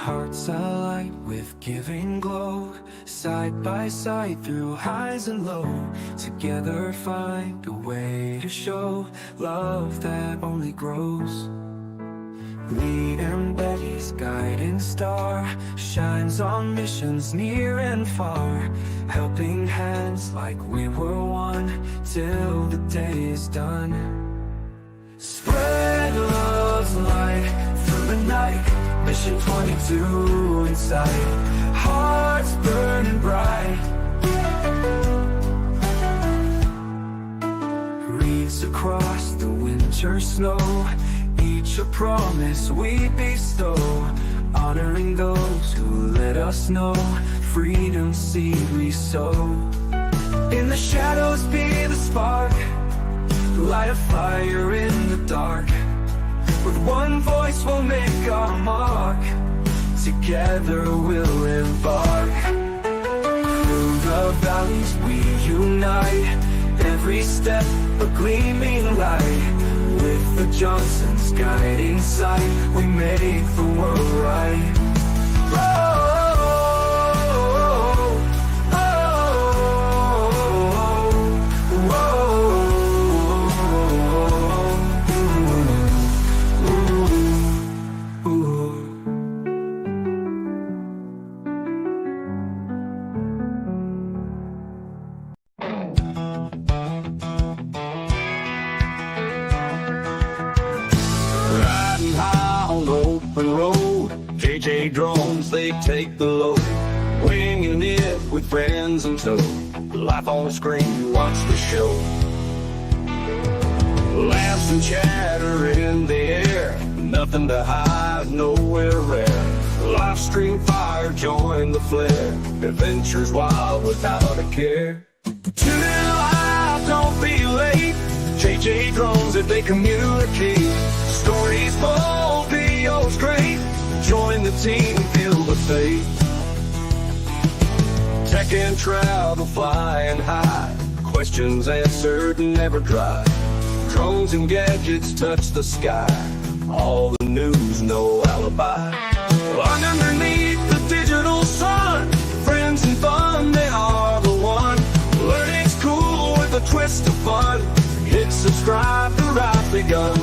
Hearts alight with giving glow, side by side through highs and lows. Together find a way to show love that only grows. Lee and Betty's guiding star shines on missions near and far, helping hands like we were one till the day is done. Spread love's light through the night, Mission 22 in sight, hearts burning bright. Wreaths across the winter snow, each a promise we bestow, honoring those who let us know freedom's seed we sow. In the shadows be the spark, light a fire in the dark. With one voice we'll make our mark, together we'll embark. Through the valleys we unite, every step a gleaming light. With the Johnsons guiding sight, we make the world right. JJDrones, they take the load, winging it with friends in tow. Life on the screen, watch the show. Laughs and chatter in the air, nothing to hide, nowhere rare. Live stream fire, join the flare, adventures wild without a care. Tune in live, don't be late. JJDrones, if they communicate, stories bold, videos great. Join the team, feel the faith. Tech and travel, flying high, questions answered, never dry. Drones and gadgets touch the sky, all the news, no alibi. Underneath the digital sun, friends and fun, they are the one. Learning's cool with a twist of fun. Hit subscribe, the ride begun.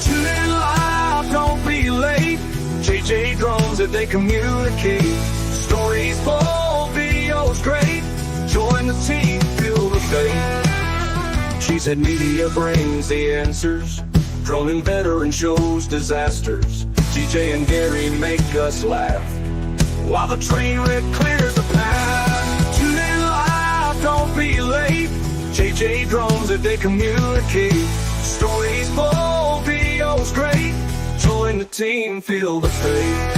Tune in live, don't be late. JJDrones, if they communicate, stories bold, videos great. Join the team, feel the faith. She said media brings the answers, drone veteran shows disasters. DJ and Gary make us laugh, while the train wreck clears the path. Tune in live, don't be late. JJDrones, if they communicate, stories bold, videos great. Join the team, feel the faith.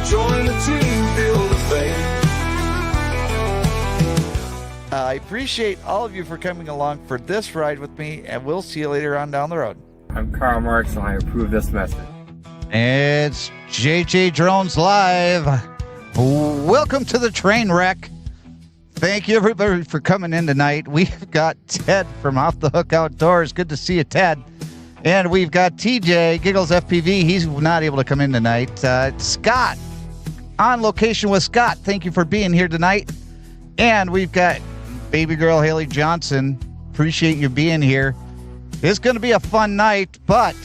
Join the team, feel the faith. I appreciate all of you for coming along for this ride with me, and we'll see you later on down the road. I'm Carl Marks, and I approve this message. It's JJDrones Live. Welcome to the train wreck. Thank you, everybody, for coming in tonight. We've got Ted from Off the Hook Outdoors. Good to see you, Ted. And we've got TJ, Giggles FPV. He's not able to come in tonight. Scott, on location with Scott. Thank you for being here tonight. And we've got baby girl Haley Johnson. Appreciate you being here. It's going to be a fun night, but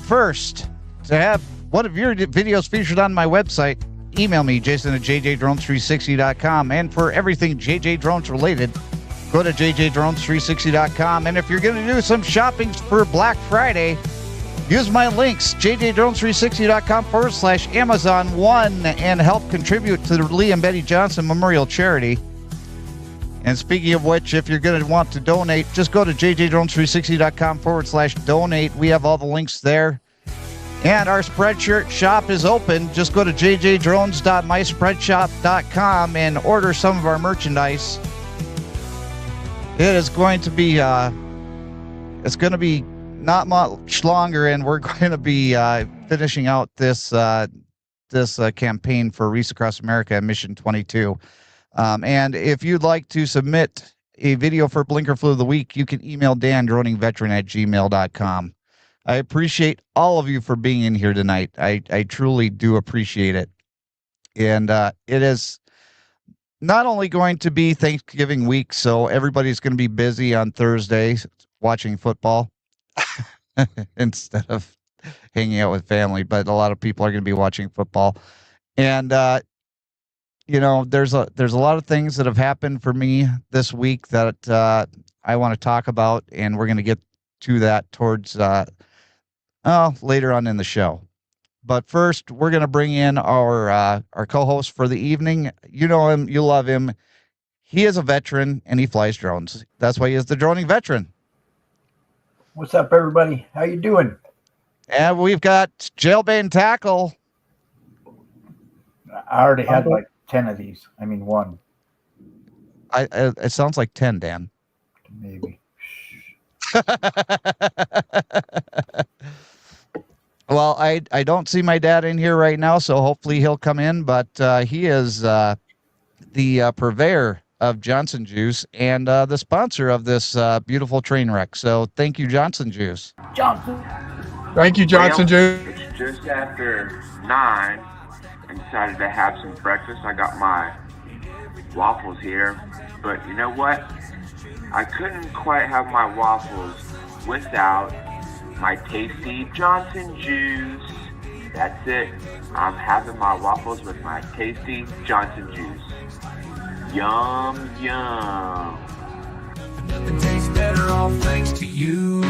first, to have one of your videos featured on my website, email me, Jason at JJDrones360.com. And for everything JJDrones related, go to JJDrones360.com. And if you're going to do some shopping for Black Friday, use my links, JJDrones360.com/Amazon1, and help contribute to the Lee and Betty Johnson Memorial Charity. And speaking of which, if you're going to want to donate, just go to JJDrones360.com/donate. We have all the links there. And our Spreadshirt shop is open. Just go to jjdrones.myspreadshop.com and order some of our merchandise. It is going to be it's going to be not much longer, and we're going to be finishing out this campaign for Reefs Across America and Mission 22. And if you'd like to submit a video for Blinker Flu of the Week, you can email Dan, droningveteran@gmail.com. I appreciate all of you for being in here tonight. I truly do appreciate it. And it is not only going to be Thanksgiving week, so everybody's going to be busy on Thursday watching football instead of hanging out with family, but a lot of people are going to be watching football. And there's a lot of things that have happened for me this week that I want to talk about, and we're going to get to that towards later on in the show. But first, we're going to bring in our co-host for the evening. You know him, you love him. He is a veteran, and he flies drones. That's why he is the droning veteran. What's up, everybody? How you doing? And we've got Jailbait and Tackle. I already had like 10 of these. I mean, one. It sounds like 10, Dan. Maybe. Well, I don't see my dad in here right now, so hopefully he'll come in. But he is the purveyor of Johnson Juice and the sponsor of this beautiful train wreck. So thank you, Johnson Juice. Johnson. Thank you, Johnson Juice. It's just after 9 and decided to have some breakfast. I got my waffles here, but you know what? I couldn't quite have my waffles without my tasty Johnson Juice. That's it. I'm having my waffles with my tasty Johnson Juice. Yum, yum. Nothing tastes better, all thanks to you.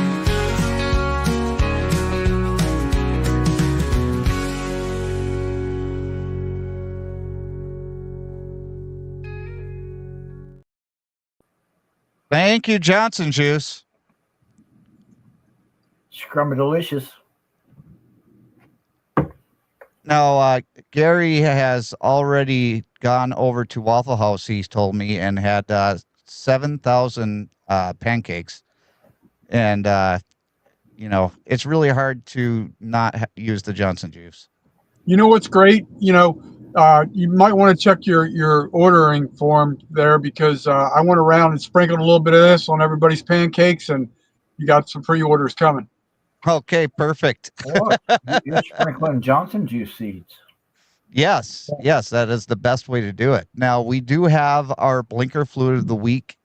Thank you, Johnson Juice. Scrummy-delicious. Now, Gary has already gone over to Waffle House, he's told me, and had 7,000 pancakes. And, it's really hard to not use the Johnson Juice. You know what's great? You might want to check your ordering form there, because I went around and sprinkled a little bit of this on everybody's pancakes, and you got some pre-orders coming. Okay, perfect. Oh, you're sprinkling Johnson Juice seeds. Yes, that is the best way to do it. Now, we do have our Blinker Fluid of the Week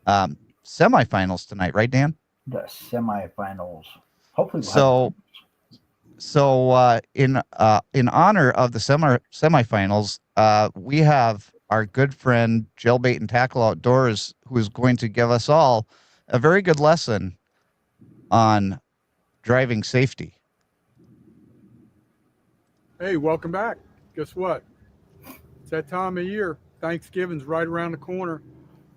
semifinals tonight, right, Dan? The semifinals. Hopefully we'll in honor of the semifinals, we have our good friend Jailbait and Tackle Outdoors, who is going to give us all a very good lesson on driving safety. Hey, welcome back. Guess what? It's that time of year. Thanksgiving's right around the corner.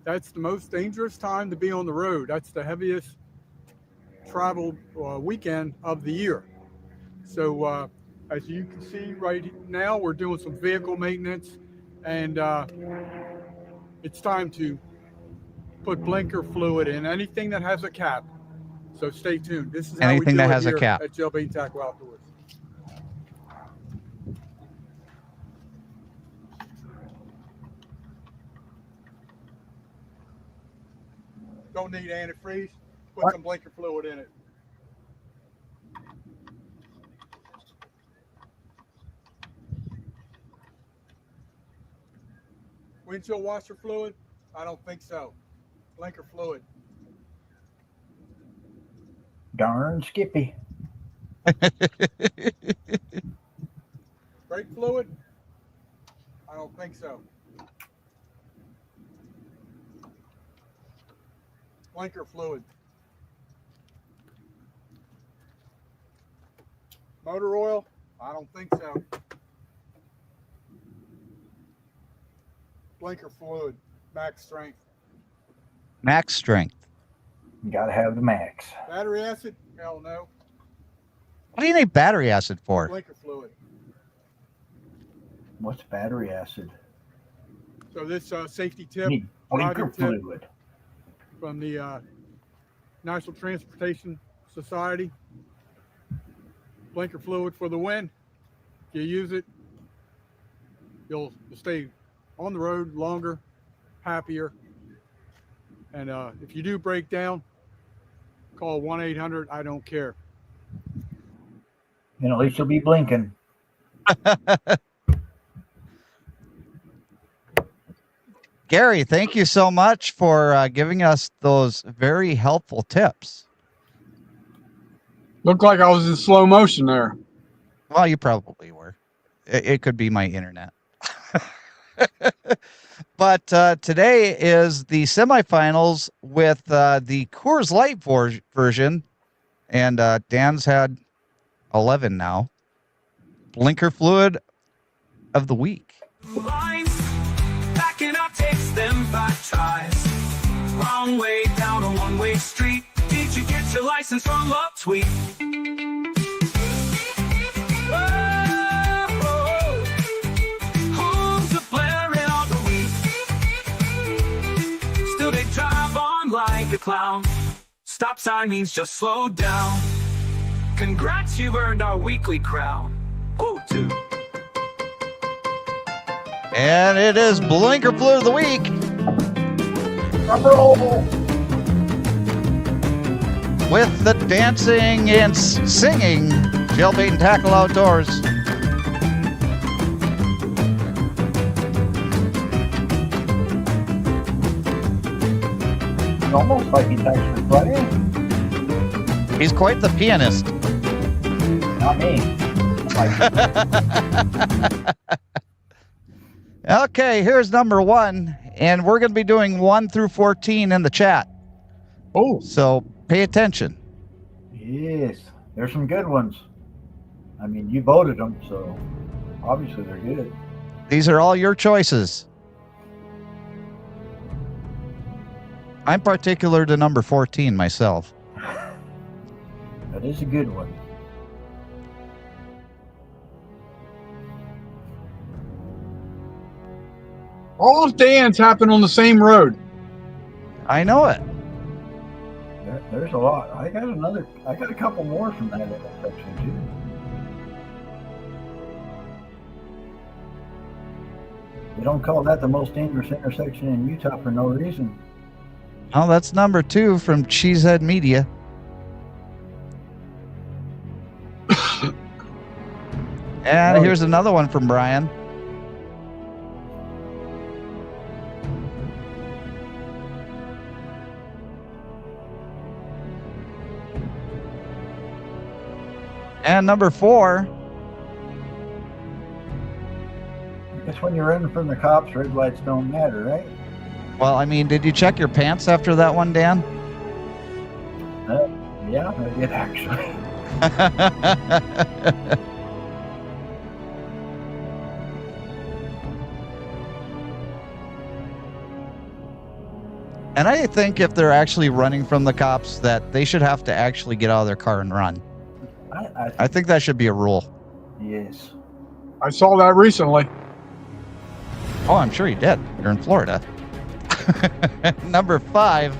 That's the most dangerous time to be on the road. That's the heaviest travel weekend of the year. So as you can see right now, we're doing some vehicle maintenance, and it's time to put blinker fluid in anything that has a cap. So stay tuned. This is anything how we do that it has a here cap at Jailbait and Tackle Outdoors. Don't need antifreeze. Put some blinker fluid in it. Windshield washer fluid? I don't think so. Blinker fluid. Darn Skippy. Brake fluid? I don't think so. Blinker fluid. Motor oil? I don't think so. Blinker fluid, max strength. Max strength. You gotta have the max. Battery acid? Hell no. What do you need battery acid for? Blinker fluid. What's battery acid? So this safety tip, You need blinker project tip fluid. from the National Transportation Society. Blinker fluid for the win. If you use it, you'll stay on the road longer, happier. And if you do break down, call 1-800 I don't care. And at least you'll be blinking. Gary, thank you so much for giving us those very helpful tips. Looked like I was in slow motion there. Well, you probably were. It could be my internet. But today is the semifinals with the Coors Light version. And Dan's had 11 now. Blinker fluid of the week. Lines, backing up takes them 5 tries. Wrong way down a one-way street. Did you get your license from Upsweet? Homes are blaring on the week. Still they drive on like a clown. Stop sign means just slow down. Congrats, you've earned our weekly crown. Ooh, too. And it is Blinker Fluid of the Week. With the dancing and singing, Jailbait and Tackle Outdoors. It's almost like he's actually playing. He's quite the pianist. Not me. Okay, here's number 1, and we're going to be doing 1 through 14 in the chat. Oh, So pay attention. Yes, there's some good ones. I mean, you voted them, so obviously they're good. These are all your choices. I'm particular to number 14 myself. That is a good one. all of Dan's happen on the same road. I know it. There's a lot. I got a couple more from that intersection too. They don't call that the most dangerous intersection in Utah for no reason. Oh, that's number 2 from Cheesehead Media. And here's another one from Brian. And number 4. I guess when you're running from the cops, red lights don't matter, right? Well, I mean, did you check your pants after that one, Dan? Yeah, I did actually. And I think if they're actually running from the cops, that they should have to actually get out of their car and run. I think that should be a rule. Yes. I saw that recently. Oh, I'm sure you did. You're in Florida. Number 5.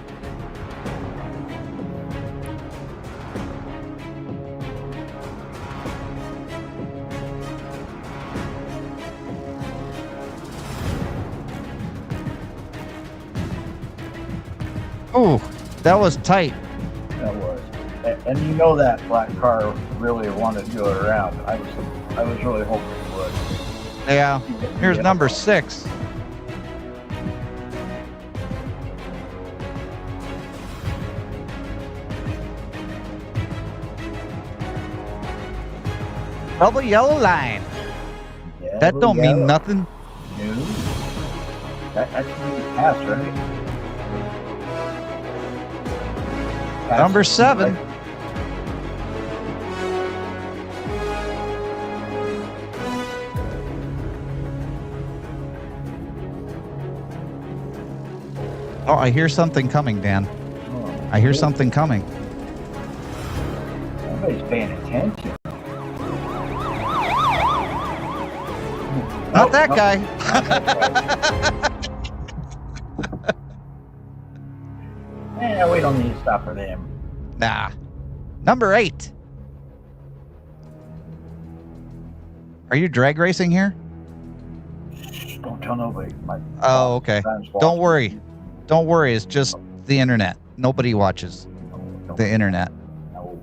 Oh, that was tight. That was. And you know that black car really wanted to go around. I was really hoping it would. Yeah. Here's number 6. Probably yellow line. Yeah, That don't mean nothing. No. That's really pass, right? Pass Number is 7. right. Oh, I hear something coming, Dan. Oh, I hear something coming. Somebody's paying attention. Not that guy. Yeah, we don't need to stop for them. Nah. Number 8. Are you drag racing here? Shh, don't tell nobody. Oh, okay. Don't worry. Don't worry. It's just the internet. Nobody watches the internet. No.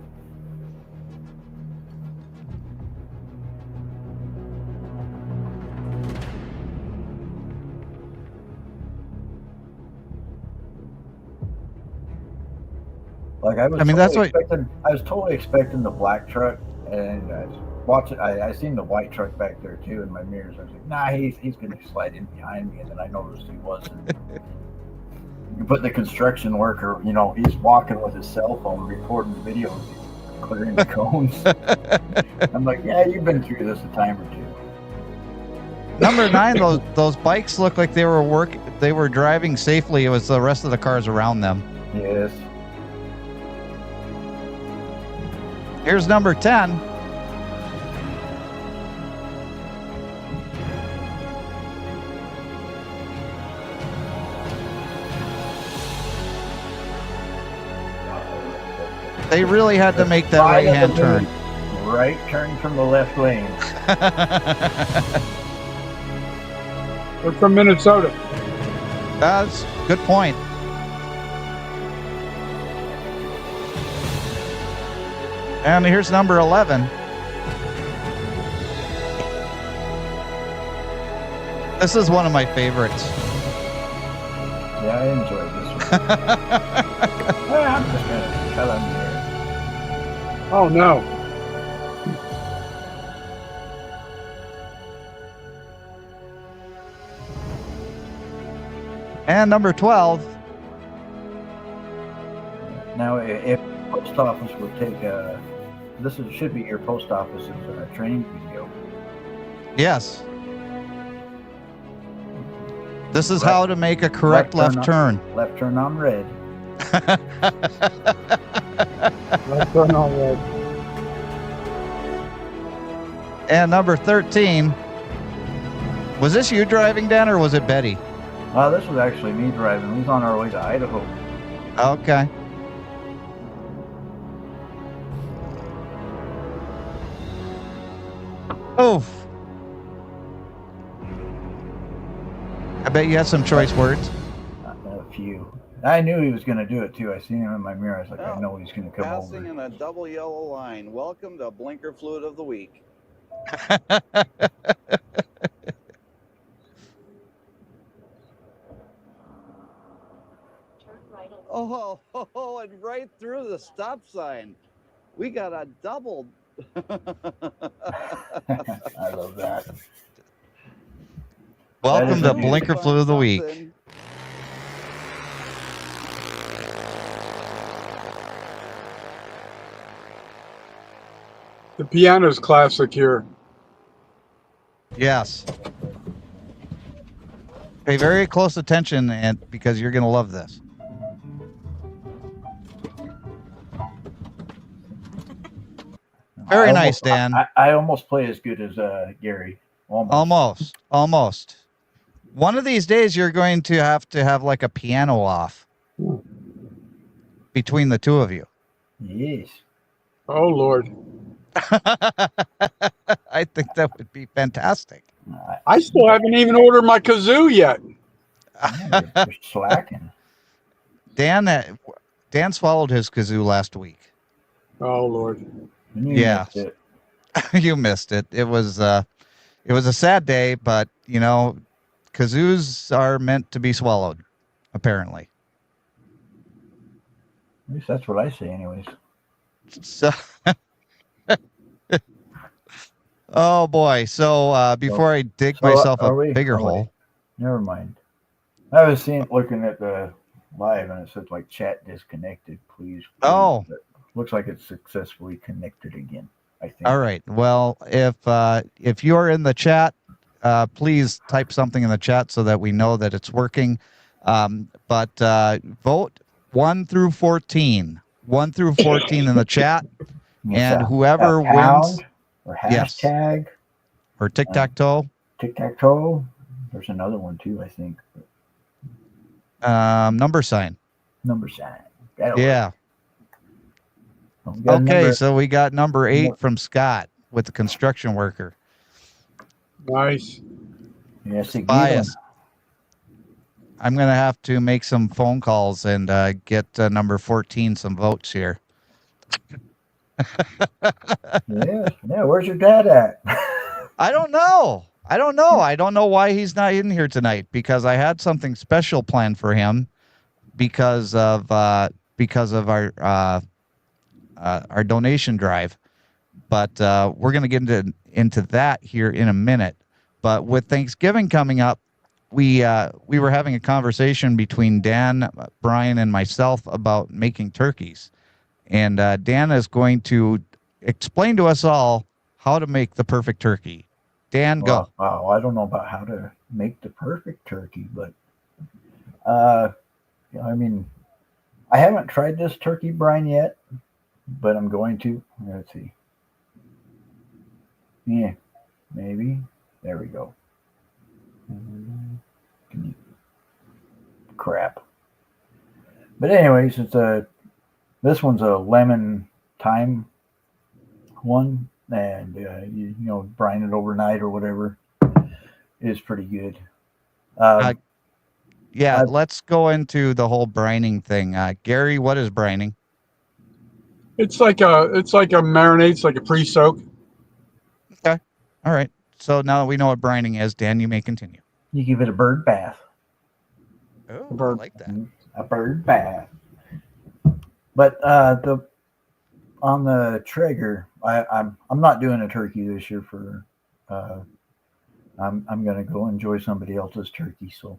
Like I was. I mean, that's what. I was totally expecting the black truck, and I seen the white truck back there too in my mirrors. I was like, nah, he's gonna slide in behind me, and then I noticed he wasn't. You put the construction worker, he's walking with his cell phone, recording videos, clearing the cones. I'm like, yeah, you've been through this a time or two. Number 9, those bikes look like they were driving safely. It was the rest of the cars around them. Yes. Here's number 10. They really had to make that right-hand turn. Right turn from the left lane. We're from Minnesota. That's a good point. And here's number 11. This is one of my favorites. Yeah, I enjoyed this one. I'm just going to tell him here. Oh, no. And number 12. Now, if post office would take should be your post office's training video. Yes. This is how to make a correct left turn. Left turn on red. Left turn on red. And number 13. Was this you driving, Dan, or was it Betty? This was actually me driving. We was on our way to Idaho. Okay. Oof. I bet you had some choice words. A few. I knew he was going to do it too. I seen him in my mirror. I was like, I know he's going to come over. Passing in a double yellow line. Welcome to Blinker Fluid of the Week. Oh, and right through the stop sign. We got a double. I love that. Welcome to Blinker Fluid of the Week. The piano's classic here. Yes. Pay very close attention, and because you're going to love this. Very nice, Dan. I almost play as good as Gary. Almost. One of these days, you're going to have like a piano off between the two of you. Yes. Oh, Lord. I think that would be fantastic. I still haven't even ordered my kazoo yet. You're slacking. Dan swallowed his kazoo last week. Oh, Lord. Yeah. You missed it. It was a sad day, but kazoos are meant to be swallowed, apparently. At least that's what I say, anyways. So, oh boy! So before I dig myself a bigger hole, never mind. I was looking at the live, and it says like chat disconnected. Please. Oh. Looks like it's successfully connected again, I think. All right. Well, if you're in the chat, please type something in the chat so that we know that it's working. But vote 1 through 14. 1 through 14 in the chat. And whoever wins. Or hashtag. Yes. Or tic-tac-toe. Tic-tac-toe. There's another one too, I think. Number sign. Number sign. Yeah. Okay, so we got number 8 from Scott with the construction worker. Nice. Yes, Bias. I'm going to have to make some phone calls and get number 14 some votes here. Yeah. Where's your dad at? I don't know. I don't know why he's not in here tonight, because I had something special planned for him because of because of our donation drive. But we're going to get into that here in a minute. But with Thanksgiving coming up, we were having a conversation between Dan, Brian, and myself about making turkeys. And Dan is going to explain to us all how to make the perfect turkey. Dan, go. Wow, I don't know about how to make the perfect turkey, but I mean, I haven't tried this turkey brine yet, but I'm going to. Let's see. Yeah, maybe. There we go. Crap. But anyways, this one's a lemon thyme one, and you know, brine it overnight or whatever. It's pretty good. Yeah, let's go into the whole brining thing. Gary, what is brining? It's like a marinade. It's like a pre-soak. Okay. All right. So now that we know what brining is, Dan, you may continue. You give it a bird bath. Oh, I like that. A bird bath. But on the Traeger, I'm not doing a turkey this year for I'm gonna go enjoy somebody else's turkey, so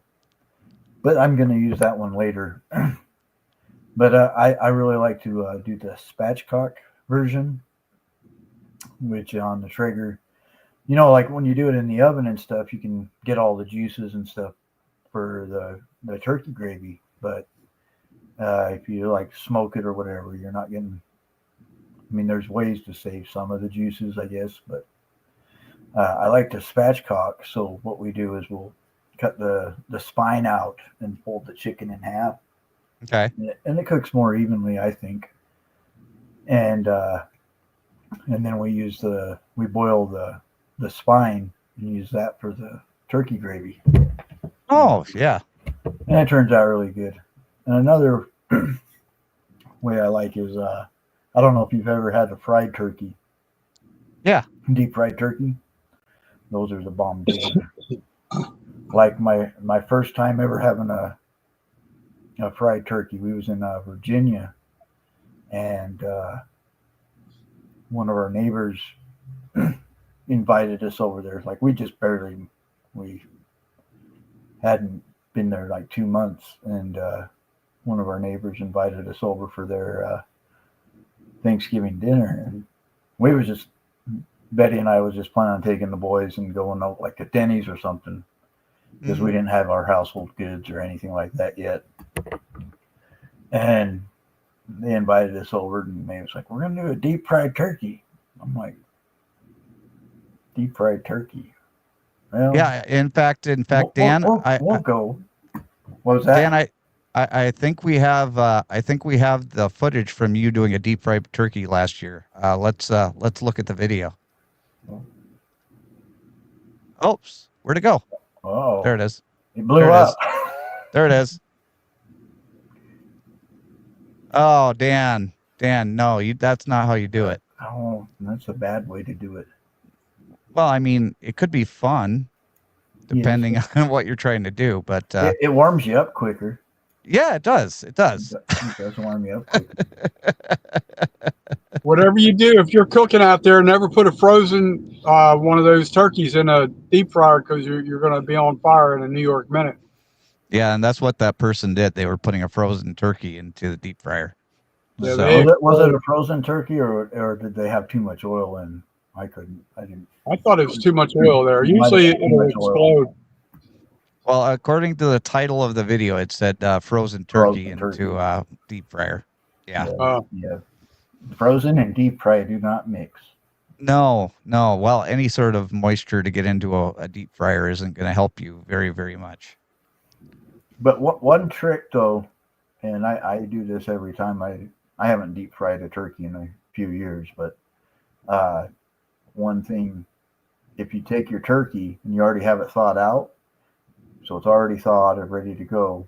but I'm gonna use that one later. But I really like to do the spatchcock version, which on the Traeger, you know, like when you do it in the oven and stuff, you can get all the juices and stuff for the turkey gravy. But if you like smoke it or whatever, you're not getting. I mean, there's ways to save some of the juices, I guess, but I like to spatchcock. So what we do is we'll cut the spine out and fold the chicken in half. Okay. And it cooks more evenly, I think. And then we boil the spine and use that for the turkey gravy. Oh, yeah. And it turns out really good. And another way I like is I don't know if you've ever had a fried turkey. Yeah. Deep fried turkey. Those are the bomb. Like my first time ever having a fried turkey, we was in Virginia, and one of our neighbors invited us over there. Like we hadn't been there like 2 months, and one of our neighbors invited us over for their Thanksgiving dinner, and Betty and I was just planning on taking the boys and going out like to Denny's or something, because we didn't have our household goods or anything like that yet. And they invited us over, and they was like, "We're gonna do a deep fried turkey." I'm like, "Deep fried turkey?" Well, Yeah. In fact, Dan, we'll go. What was that? Dan, I think we have the footage from you doing a deep fried turkey last year. Let's look at the video. Oops, where'd it go? Oh, There it is. It blew up. There it is. Oh, Dan, no, that's not how you do it. Oh, that's a bad way to do it. Well, I mean, it could be fun, depending on what you're trying to do, but it warms you up quicker. Yeah, it does. It does. It does warm you up quicker. Whatever you do, if you're cooking out there, never put a frozen one of those turkeys in a deep fryer, because you're going to be on fire in a New York minute. Yeah, and that's what that person did. They were putting a frozen turkey into the deep fryer. Yeah, So, was it a frozen turkey, or did they have too much oil in? I didn't. I thought it was too much oil there. Usually it'll explode. well, according to the title of the video, it said frozen turkey into deep fryer. Yeah. Yeah. Frozen and deep fry do not mix. No. Well, any sort of moisture to get into a deep fryer isn't going to help you very, very much. But one trick though, and I do this every time I haven't deep fried a turkey in a few years, but one thing, if you take your turkey and you already have it thawed out, so it's already thawed and ready to go,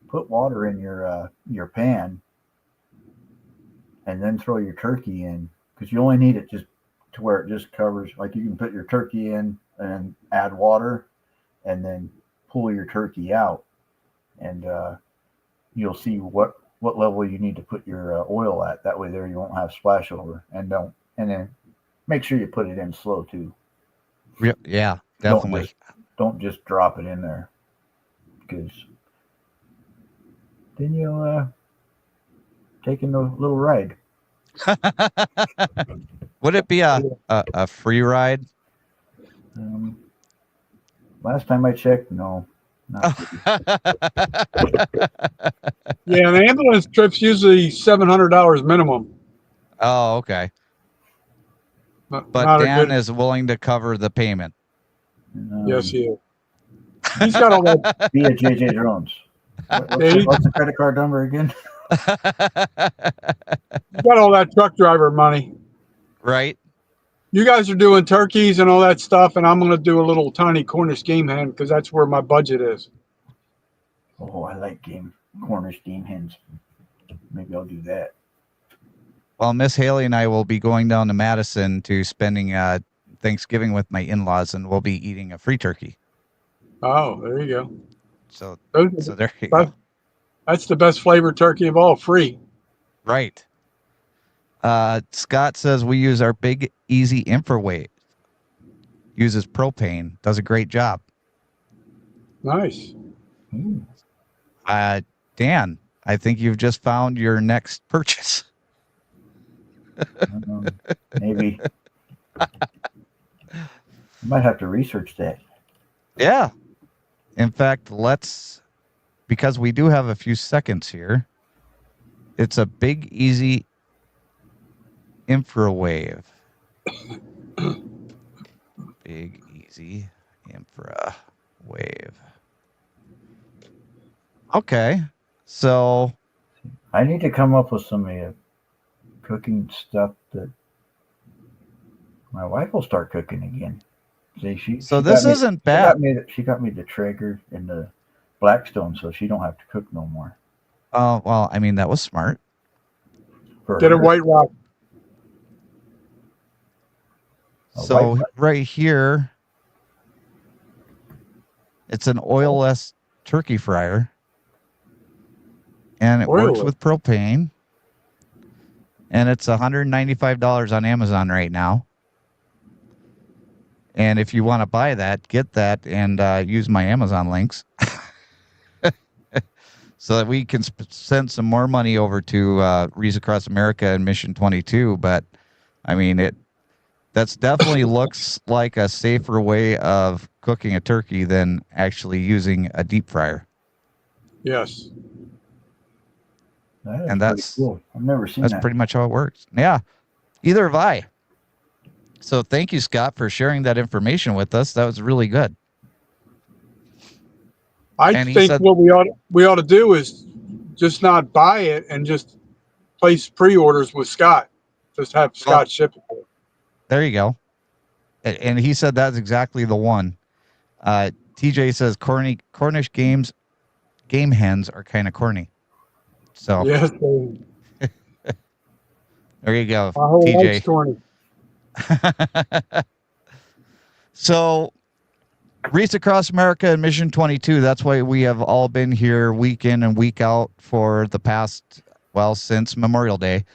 put water in your pan and then throw your turkey in, because you only need it just to where it just covers. Like you can put your turkey in and add water and then pull your turkey out, and you'll see what what level you need to put your oil at. That way, there you won't have splash over, and then make sure you put it in slow too. Yeah, definitely. Don't just drop it in there, because then you'll taking a little ride. Would it be a free ride? Last time I checked, no. Not Yeah, an ambulance trip's usually $700 minimum. Oh, okay. But not Dan is willing to cover the payment. Yes, he is. He's got all that. Via JJDrones. What's the credit card number again? He's got all that truck driver money. Right. You guys are doing turkeys and all that stuff, and I'm going to do a little tiny Cornish game hen because that's where my budget is. Oh, I like Cornish game hens. Maybe I'll do that. Well, Miss Haley and I will be going down to Madison to spending Thanksgiving with my in-laws, and we'll be eating a free turkey. Oh, there you go. So there you go. That's the best flavored turkey of all, free. Right. Scott says we use our Big Easy infrared. Uses propane. Does a great job. Nice. Dan, I think you've just found your next purchase. Maybe. Might have to research that. Yeah. In fact, because we do have a few seconds here. It's a Big Easy infrawave. Big Easy infrawave. Okay. So I need to come up with some cooking stuff that my wife will start cooking again. See, this isn't bad. She got me the Traeger and the Blackstone, so she don't have to cook no more. Oh, well, I mean, that was smart. Get a White Rock. So right here, it's an oil-less turkey fryer, and it works with propane, and it's $195 on Amazon right now. And if you want to buy that, get that and use my Amazon links so that we can send some more money over to Rees Across America and Mission 22. But, I mean, that's definitely looks like a safer way of cooking a turkey than actually using a deep fryer. Yes. And that's cool. I've never seen that. That's pretty much how it works. Yeah. Either have I. So thank you, Scott, for sharing that information with us. That was really good. I think what we ought to do is just not buy it and just place pre-orders with Scott. Just have Scott ship it. There you go. And he said that's exactly the one. TJ says Cornish game hens are kind of corny. So yes, there you go, my whole TJ. life's corny. So Rees Across America and Mission 22, that's why we have all been here week in and week out for the past, since Memorial Day.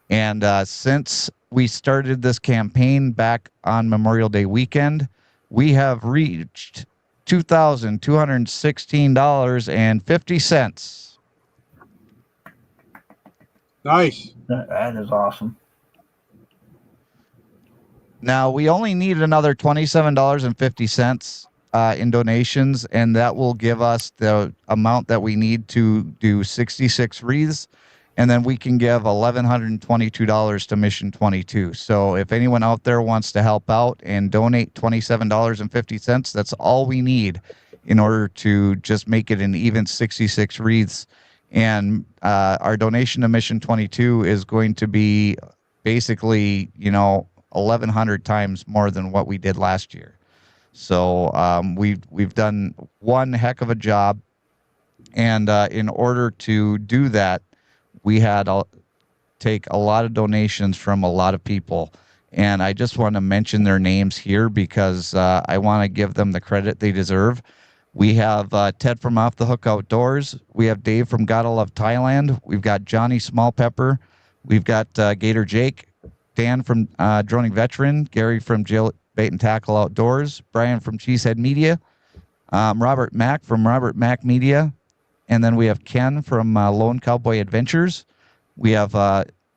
And since we started this campaign back on Memorial Day weekend, we have reached $2,216.50. Nice. That is awesome. Now, we only need another $27.50 in donations, and that will give us the amount that we need to do 66 wreaths, and then we can give $1,122 to Mission 22. So if anyone out there wants to help out and donate $27.50, that's all we need in order to just make it an even 66 wreaths. And our donation to Mission 22 is going to be basically, 1,100 times more than what we did last year. So we've done one heck of a job, and in order to do that, we had to take a lot of donations from a lot of people, and I just want to mention their names here because I want to give them the credit they deserve. We have Ted from Off the Hook Outdoors. We have Dave from Gotta Love Thailand. We've got Johnny Small Pepper. We've got Gator Jake, Dan from Droning Veteran, Gary from Jill Bait and Tackle Outdoors, Brian from Cheesehead Media, Robert Mack from Robert Mack Media, and then we have Ken from Lone Cowboy Adventures. We have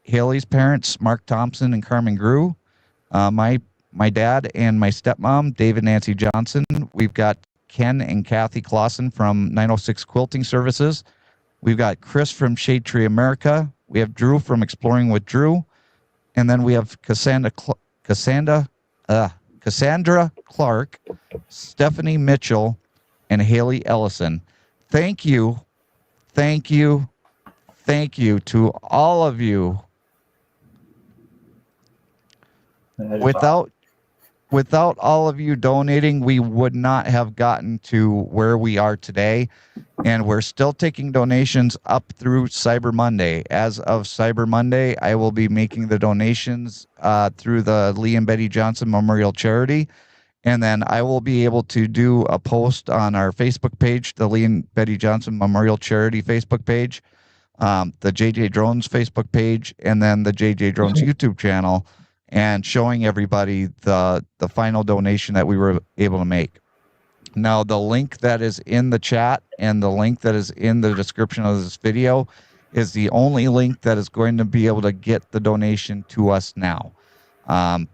Haley's parents, Mark Thompson and Carmen Grue, my dad and my stepmom, Dave and Nancy Johnson. We've got Ken and Kathy Clausen from 906 Quilting Services. We've got Chris from Shade Tree America. We have Drew from Exploring with Drew. And then we have Cassandra Clark, Stephanie Mitchell, and Haley Ellison. Thank you to all of you. Without all of you donating, we would not have gotten to where we are today. And we're still taking donations up through Cyber Monday. As of Cyber Monday, I will be making the donations through the Lee and Betty Johnson Memorial Charity. And then I will be able to do a post on our Facebook page, the Lee and Betty Johnson Memorial Charity Facebook page, the JJDrones Facebook page, and then the JJDrones YouTube channel, and showing everybody the final donation that we were able to make. Now, the link that is in the chat and the link that is in the description of this video is the only link that is going to be able to get the donation to us now.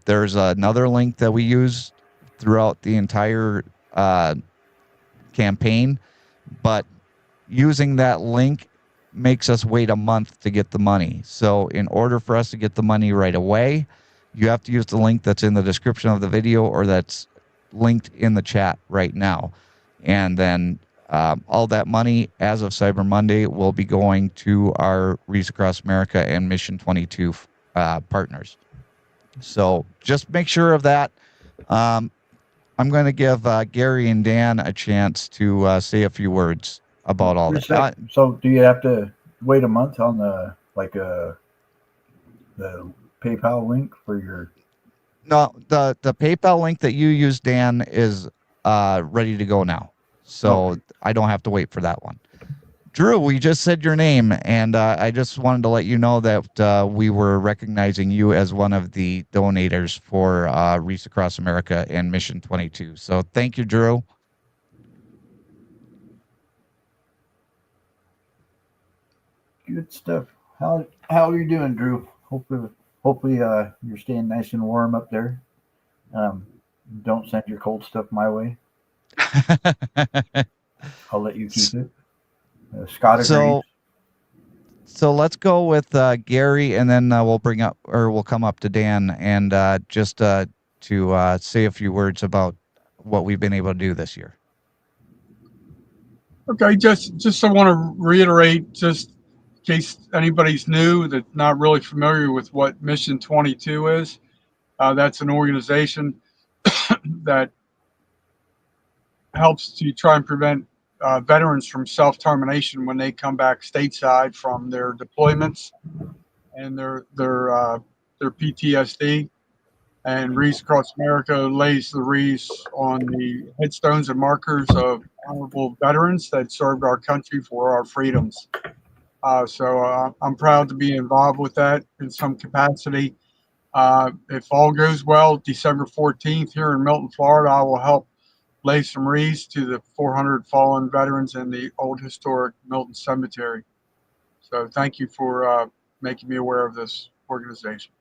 There's another link that we use throughout the entire campaign, but using that link makes us wait a month to get the money. So in order for us to get the money right away, you have to use the link that's in the description of the video or that's linked in the chat right now. And then all that money as of Cyber Monday will be going to our Reefs Across America and Mission 22 partners. So just make sure of that. I'm going to give Gary and Dan a chance to say a few words about all that. So do you have to wait a month on the the PayPal link for your? No, the PayPal link that you use, Dan, is ready to go now. So okay. I don't have to wait for that one. Drew, we just said your name, and I just wanted to let you know that we were recognizing you as one of the donators for Reefs Across America and Mission 22. So thank you, Drew. Good stuff. How are you doing, Drew? Hopefully you're staying nice and warm up there. Don't send your cold stuff my way. I'll let you keep it. Scott agrees. So let's go with Gary, and then we'll come up to Dan and just to say a few words about what we've been able to do this year. Okay, just I want to reiterate, just in case anybody's new that's not really familiar with what Mission 22 is. That's an organization that helps to try and prevent veterans from self-termination when they come back stateside from their deployments and their PTSD. And Reefs Across America lays the wreaths on the headstones and markers of honorable veterans that served our country for our freedoms. So I'm proud to be involved with that in some capacity. If all goes well, December 14th here in Milton, Florida, I will help lay some wreaths to the 400 fallen veterans in the old historic Milton Cemetery. So thank you for making me aware of this organization.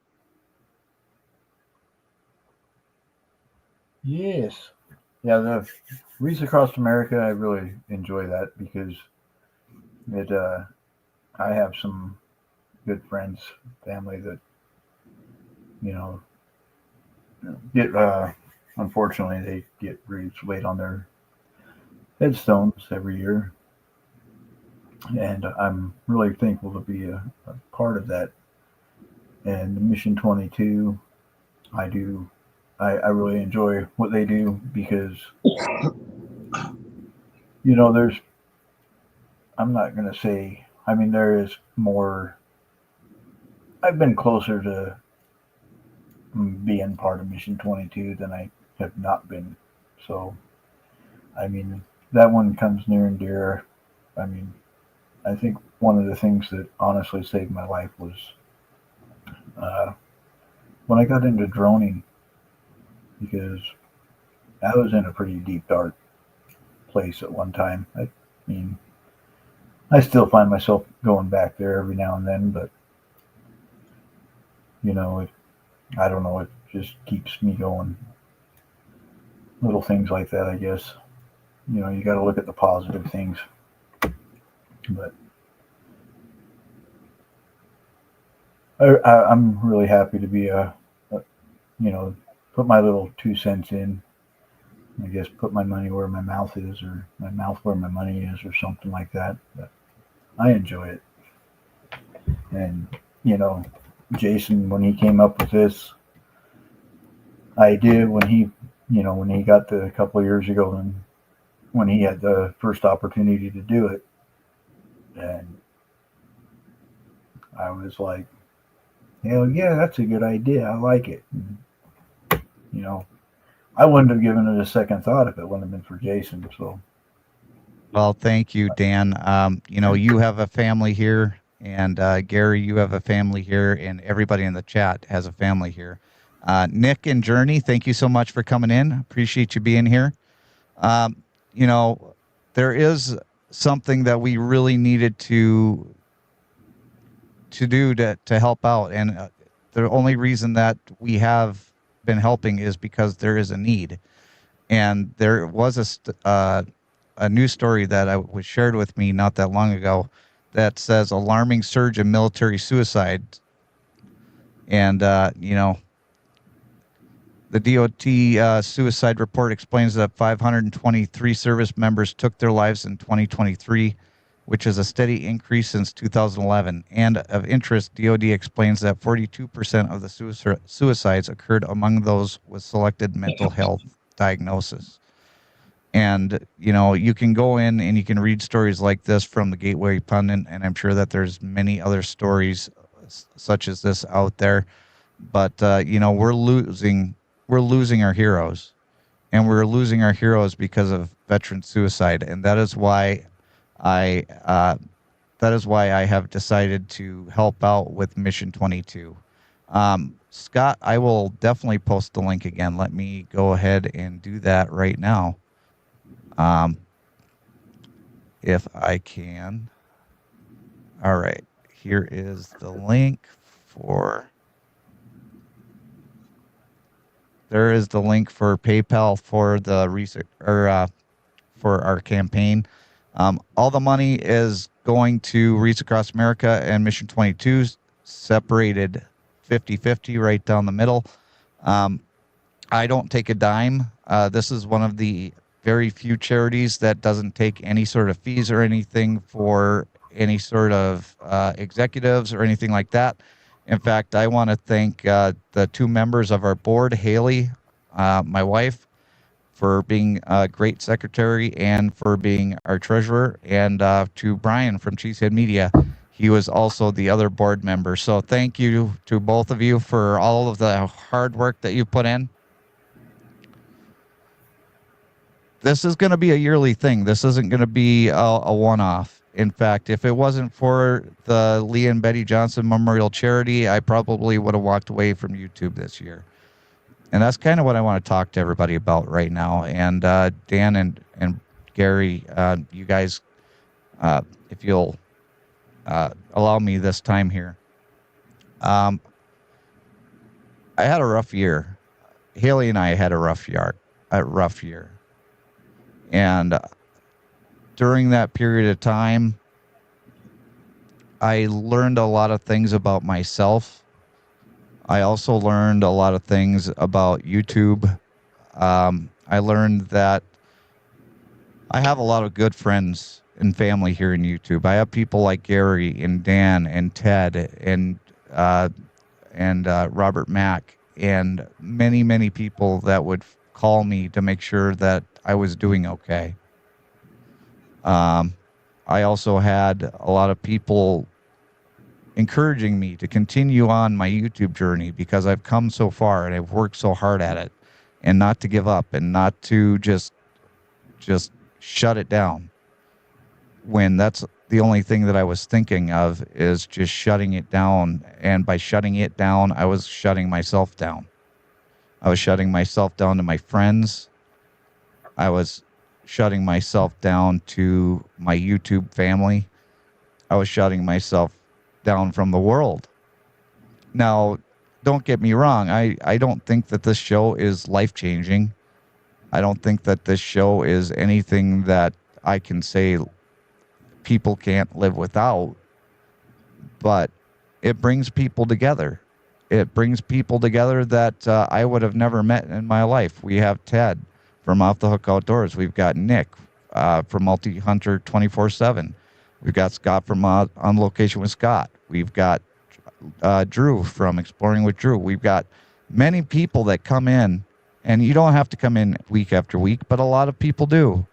Yes. Yeah, the Reefs Across America, I really enjoy that because I have some good friends, family that, get, unfortunately, they get wreaths laid on their headstones every year. And I'm really thankful to be a part of that. And Mission 22, I really enjoy what they do because, I'm not going to say, there is more. I've been closer to being part of Mission 22 than I have not been. So, that one comes near and dear. I mean, I think one of the things that honestly saved my life was when I got into droning, because I was in a pretty deep, dark place at one time. I mean, I still find myself going back there every now and then, but I don't know, it just keeps me going. Little things like that, I guess. You got to look at the positive things. But I'm really happy to be put my little 2 cents in. I guess put my money where my mouth is, or my mouth where my money is, or something like that. But I enjoy it. And, Jason, when he came up with this idea, when he got a couple of years ago, and when he had the first opportunity to do it, and I was like, hell yeah, that's a good idea. I like it. And, I wouldn't have given it a second thought if it wouldn't have been for Jason. So, Well, thank you, Dan. You have a family here, and Gary, you have a family here, and everybody in the chat has a family here. Nick and Journey, thank you so much for coming in. Appreciate you being here. There is something that we really needed to do to help out, and the only reason that we have been helping is because there is a need. And there was a news story that was shared with me not that long ago that says alarming surge in military suicide. And, the DOT suicide report explains that 523 service members took their lives in 2023, which is a steady increase since 2011. And of interest, DOD explains that 42% of the suicides occurred among those with selected mental health diagnosis. And, you can go in and you can read stories like this from the Gateway Pundit, and I'm sure that there's many other stories such as this out there. But, we're losing our heroes, and we're losing our heroes because of veteran suicide. And that is why I have decided to help out with Mission 22. Scott, I will definitely post the link again. Let me go ahead and do that right now. If I can. All right, here is the link for. There is the link for PayPal for the research, or for our campaign. All the money is going to Reach Across America and Mission 22, separated 50-50 right down the middle. I don't take a dime. This is one of the very few charities that doesn't take any sort of fees or anything for any sort of executives or anything like that. In fact, I want to thank the 2 members of our board, Haley, my wife, for being a great secretary and for being our treasurer, and to Brian from Cheesehead Media. He was also the other board member. So thank you to both of you for all of the hard work that you put in. This is going to be a yearly thing. This isn't going to be a one-off. In fact, if it wasn't for the Lee and Betty Johnson Memorial Charity, I probably would have walked away from YouTube this year. And that's kind of what I want to talk to everybody about right now. And Dan and Gary, you guys, if you'll allow me this time here. I had a rough year. Haley and I had a rough year. And during that period of time, I learned a lot of things about myself. I also learned a lot of things about YouTube. I learned that I have a lot of good friends and family here in YouTube. I have people like Gary and Dan and Ted and Robert Mack and many, many people that would call me to make sure that I was doing okay. I also had a lot of people encouraging me to continue on my YouTube journey because I've come so far and I've worked so hard at it, and not to give up and not to just shut it down. When that's the only thing that I was thinking of is just shutting it down. And by shutting it down, I was shutting myself down. I was shutting myself down to my friends. I was shutting myself down to my YouTube family. I was shutting myself down from the world. Now, don't get me wrong. I don't think that this show is life-changing. I don't think that this show is anything that I can say people can't live without. But it brings people together. It brings people together that I would have never met in my life. We have Ted from Off the Hook Outdoors. We've got Nick from Multi Hunter 24/7. We've got Scott from On Location with Scott. We've got Drew from Exploring with Drew. We've got many people that come in, and you don't have to come in week after week, but a lot of people do.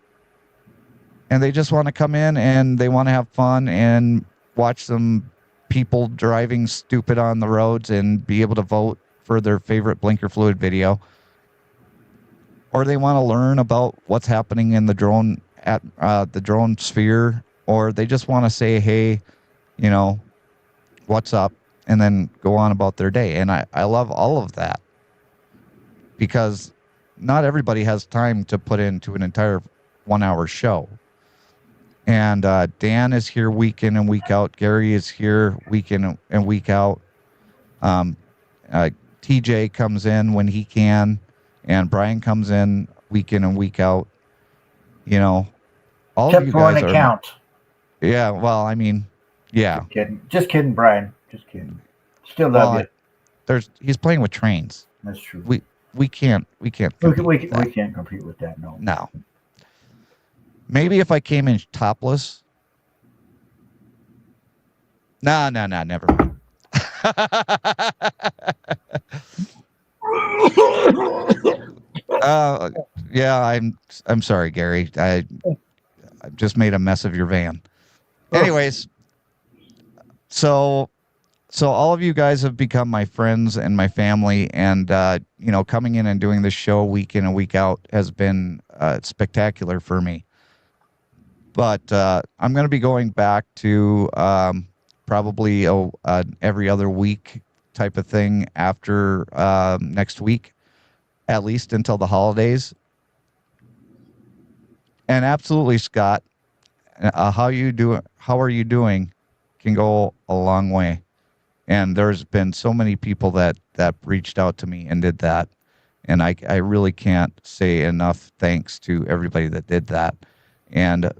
And they just want to come in and they want to have fun and watch some people driving stupid on the roads and be able to vote for their favorite blinker fluid video. Or they want to learn about what's happening in the drone at the drone sphere, or they just want to say, hey, you know, what's up, and then go on about their day. And I love all of that, because not everybody has time to put into an entire 1 hour show. And Dan is here week in and week out. Gary is here week in and week out. TJ comes in when he can, and Brian comes in week in and week out. You know, all Except of you for an guys are. account. Yeah, well, I mean, yeah. Just kidding, Brian. Just kidding. Still love you. He's playing with trains. That's true. We can't. We can't compete with that. No. No. Maybe if I came in topless. No, never mind. Yeah, I'm sorry, Gary. I just made a mess of your van. Anyways, so all of you guys have become my friends and my family, and you know, coming in and doing this show week in and week out has been spectacular for me. But I'm going to be going back to probably every other week type of thing after next week, at least until the holidays. And absolutely, Scott, how are you doing can go a long way. And there's been so many people that reached out to me and did that. And I really can't say enough thanks to everybody that did that. And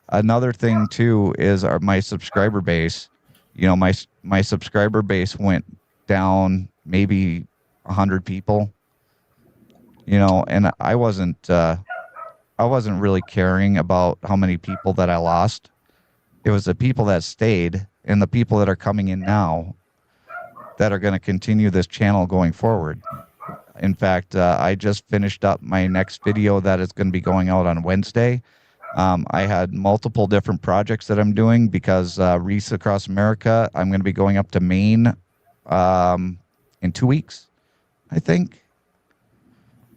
another thing too is my subscriber base. You know, my subscriber base went down maybe 100 people. You know, and I wasn't really caring about how many people that I lost. It was the people that stayed and the people that are coming in now that are going to continue this channel going forward. In fact, I just finished up my next video that is going to be going out on Wednesday. I had multiple different projects that I'm doing because Reese Across America, I'm going to be going up to Maine in 2 weeks, I think.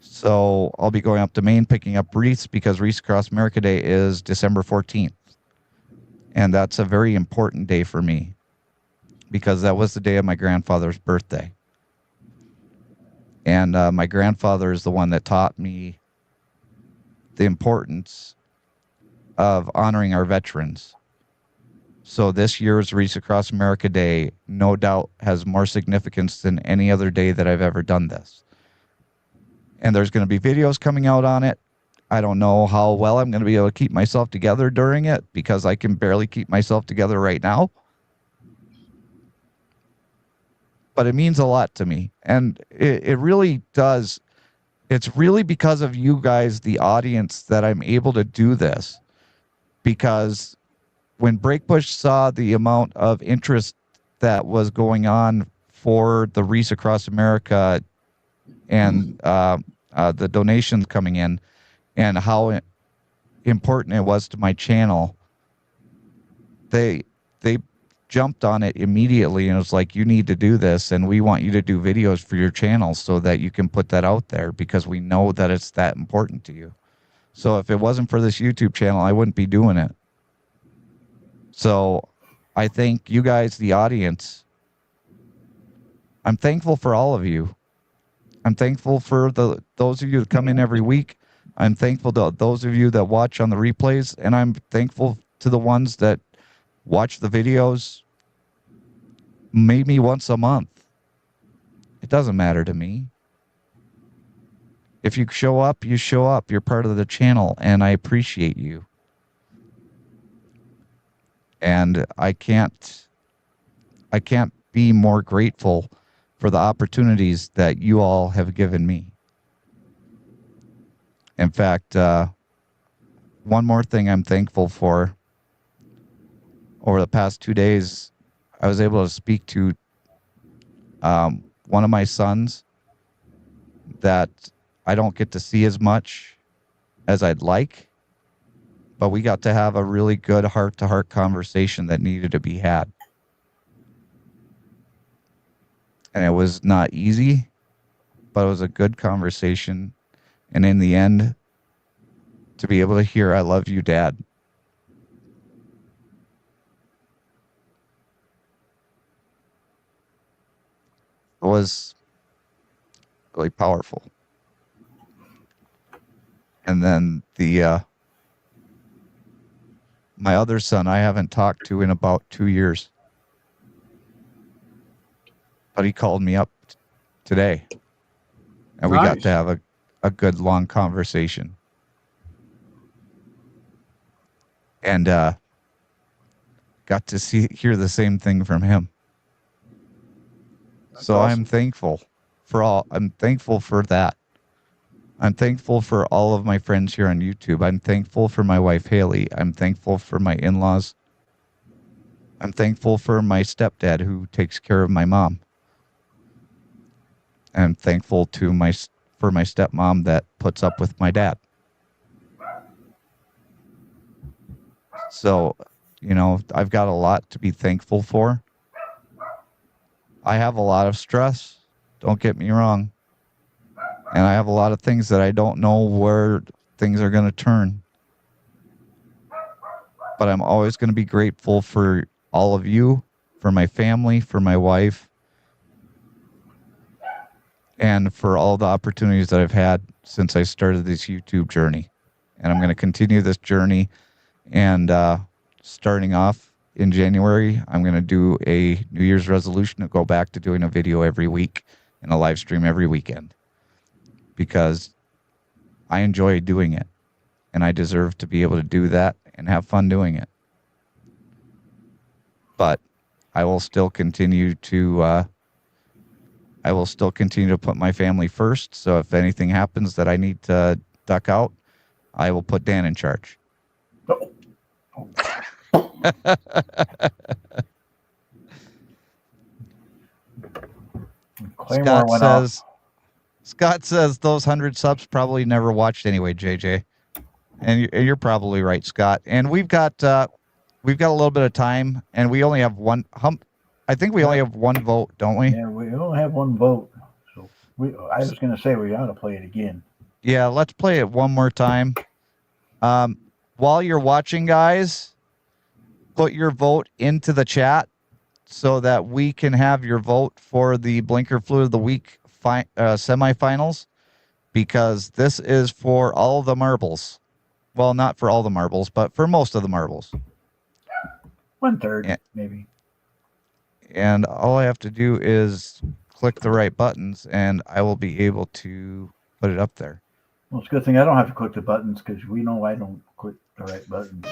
So I'll be going up to Maine picking up Reese because Reese Across America Day is December 14th. And that's a very important day for me because that was the day of my grandfather's birthday. And my grandfather is the one that taught me the importance of honoring our veterans. So this year's Reese Across America Day, no doubt, has more significance than any other day that I've ever done this. And there's going to be videos coming out on it. I don't know how well I'm going to be able to keep myself together during it because I can barely keep myself together right now. But it means a lot to me. And it really does. It's really because of you guys, the audience, that I'm able to do this. Because when Breakbush saw the amount of interest that was going on for the Reese Across America and the donations coming in and how important it was to my channel, they jumped on it immediately and it was like, you need to do this and we want you to do videos for your channel so that you can put that out there because we know that it's that important to you. So if it wasn't for this YouTube channel, I wouldn't be doing it. So I thank you guys, the audience. I'm thankful for all of you. I'm thankful for those of you that come in every week. I'm thankful to those of you that watch on the replays, and I'm thankful to the ones that watch the videos maybe once a month. It doesn't matter to me. If you show up, you show up. You're part of the channel, and I appreciate you. And I can't be more grateful for the opportunities that you all have given me. In fact, one more thing I'm thankful for. Over the past 2 days, I was able to speak to one of my sons that I don't get to see as much as I'd like, but we got to have a really good heart-to-heart conversation that needed to be had. And it was not easy, but it was a good conversation. And in the end, to be able to hear, "I love you, Dad," was really powerful. And then my other son I haven't talked to in about 2 years. But he called me up today. And we got to have a good long conversation. And got to hear the same thing from him. That's so awesome. I'm thankful for that. I'm thankful for all of my friends here on YouTube. I'm thankful for my wife, Haley. I'm thankful for my in-laws. I'm thankful for my stepdad who takes care of my mom. I'm thankful for my stepmom that puts up with my dad. So, I've got a lot to be thankful for. I have a lot of stress. Don't get me wrong. And I have a lot of things that I don't know where things are going to turn. But I'm always going to be grateful for all of you, for my family, for my wife, and for all the opportunities that I've had since I started this YouTube journey. And I'm going to continue this journey. And starting off in January, I'm going to do a New Year's resolution to go back to doing a video every week and a live stream every weekend. Because I enjoy doing it. And I deserve to be able to do that and have fun doing it. But I will still continue to put my family first. So if anything happens that I need to duck out, I will put Dan in charge. Scott says those 100 subs probably never watched anyway, JJ. And you're probably right, Scott. And we've got a little bit of time, and we only have one hump. I think we only have one vote, don't we? Yeah, we only have one vote. So I was going to say we ought to play it again. Yeah, let's play it one more time. While you're watching, guys, put your vote into the chat so that we can have your vote for the Blinker Fluid of the Week semifinals, because this is for all the marbles. Well, not for all the marbles, but for most of the marbles. 1/3, maybe. And all I have to do is click the right buttons, and I will be able to put it up there. Well, it's a good thing I don't have to click the buttons, because we know I don't click the right buttons.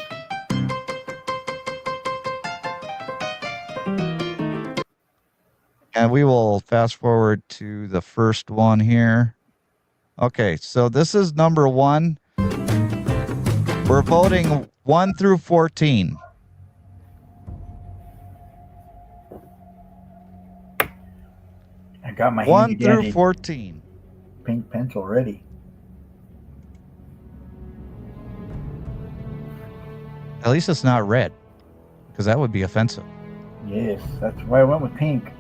And we will fast forward to the first one here. Okay, so this is number 1. We're voting 1 through 14. I got my 1 through 14. Pink pencil ready. At least it's not red, because that would be offensive. Yes, that's why I went with pink.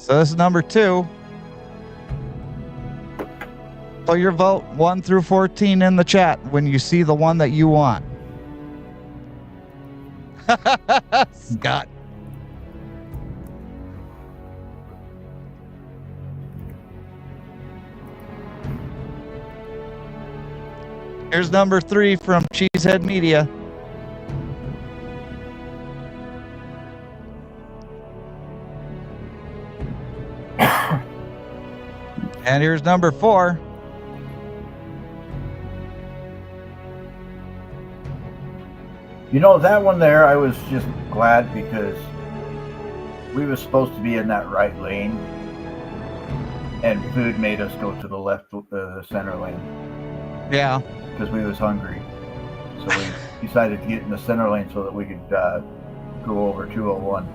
So this is number 2. Put your vote 1 through 14 in the chat when you see the one that you want. Scott. Here's number 3 from Cheesehead Media. And here's number 4. You know, that one there, I was just glad because we were supposed to be in that right lane, and food made us go to the left, center lane. Yeah. Because we was hungry. So we decided to get in the center lane so that we could go over 201.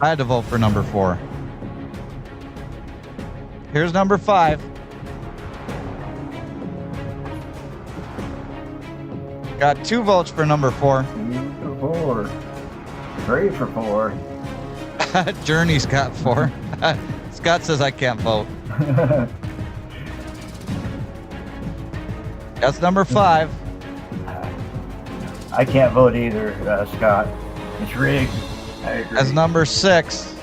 I had to vote for number 4. Here's number 5. Got 2 votes for number 4. 2 for 4. 3 for 4. Journey's got 4. Scott says I can't vote. That's number 5. I can't vote either, Scott. It's rigged. I agree. That's number 6.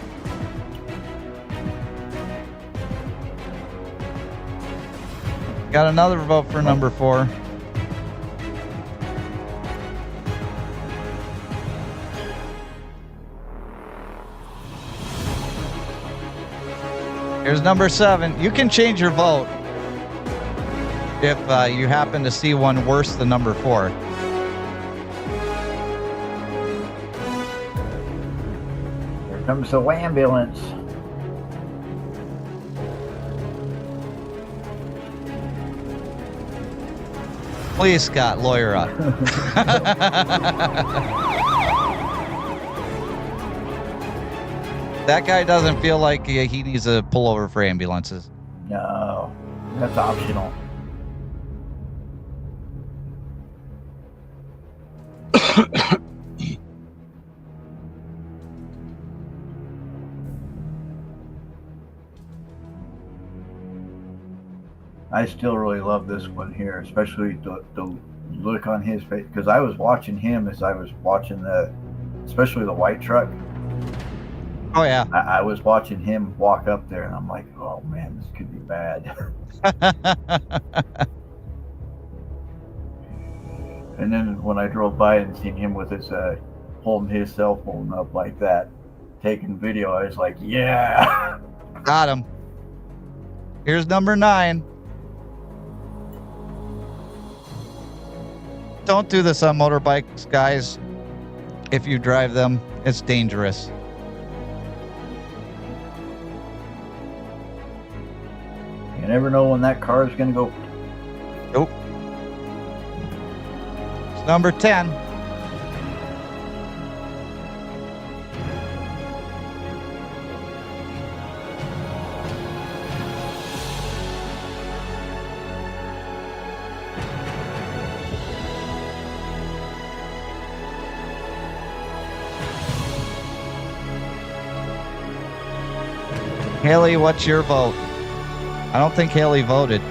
Got another vote for number 4. Here's number 7. You can change your vote if you happen to see one worse than number 4. Here comes the ambulance. Please, Scott, lawyer up. That guy doesn't feel like he needs a pullover for ambulances. No, that's optional. I still really love this one here, especially the look on his face, because I was watching him as I was watching especially the white truck. Oh yeah. I was watching him walk up there, and I'm like, oh man, this could be bad. And then when I drove by and seen him with his holding his cell phone up like that, taking video, I was like, yeah. Got him. Here's number 9. Don't do this on motorbikes, guys. If you drive them, it's dangerous. You never know when that car is going to go. Nope. It's number 10. Haley, what's your vote? I don't think Haley voted.